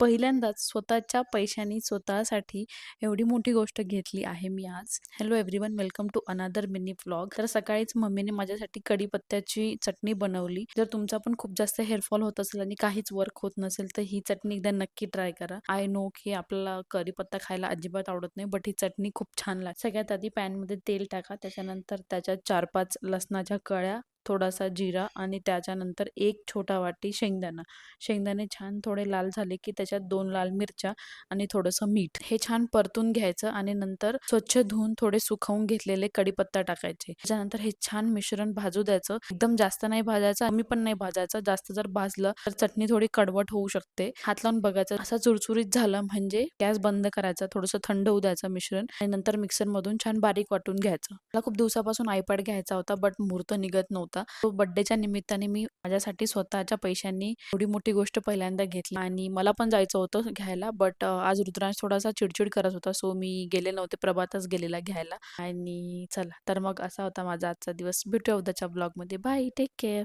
पहिल्यांदाच स्वतःच्या पैशांनी स्वतःसाठी एवढी मोठी गोष्ट घेतली आहे मी आज. Hello everyone, welcome to another mini vlog. तर सकाळीच मम्मीने माझ्यासाठी कढीपत्त्याची चटणी बनवली. जर तुमचा पण खूप जास्त हेअरफॉल होत असेल आणि काहीच वर्क होत नसेल तर ही चटणी एकदा नक्की ट्राय करा. आय नो की आपल्याला कढीपत्ता खायला अजिबात आवडत नाही, बट ही चटणी खूप छान लागते. सगळ्यात आधी पॅनमध्ये तेल टाका, त्याच्यानंतर त्याच्यात 4-5 लसणाच्या कळ्या, थोडासा जिरा आणि त्याच्यानंतर एक छोटा वाटी शेंगदाणे छान थोडे लाल झाले की त्याच्यात 2 लाल मिरच्या आणि थोडंसं मीठ हे छान परतून घ्यायचं आणि नंतर स्वच्छ धुवून थोडे सुकवून घेतलेले कढीपत्ता टाकायचे. त्याच्यानंतर हे छान मिश्रण भाजू द्यायचं. एकदम जास्त नाही भाजायचं, कमी पण नाही भाजायचं. जास्त जर भाजलं तर चटणी थोडी कडवट होऊ शकते. हात लावून बघायचं, असं चुरचुरीत झालं म्हणजे गॅस बंद करायचा, थोडंसं थंड होऊ द्यायचं मिश्रण आणि नंतर मिक्सर मधून छान बारीक वाटून घ्यायचं. मला खूप दिवसापासून आयपॅड घ्यायचा होता, बट मुहूर्त निघत नव्हता. तो बर्थडेच्या निमित्ताने मी माझ्यासाठी स्वतःच्या पैशांनी एवढी मोठी गोष्ट पहिल्यांदा घेतली आणि मला पण जायचं होतं घ्यायला, बट आज रुद्रांश थोडासा चिडचिड करत होता, सो मी गेले नव्हते. प्रभातच गेलेला घ्यायला. आणि चला तर मग असा होता माझा आजचा दिवस. भेटूया उद्याच्या ब्लॉग मध्ये. Bye, take care.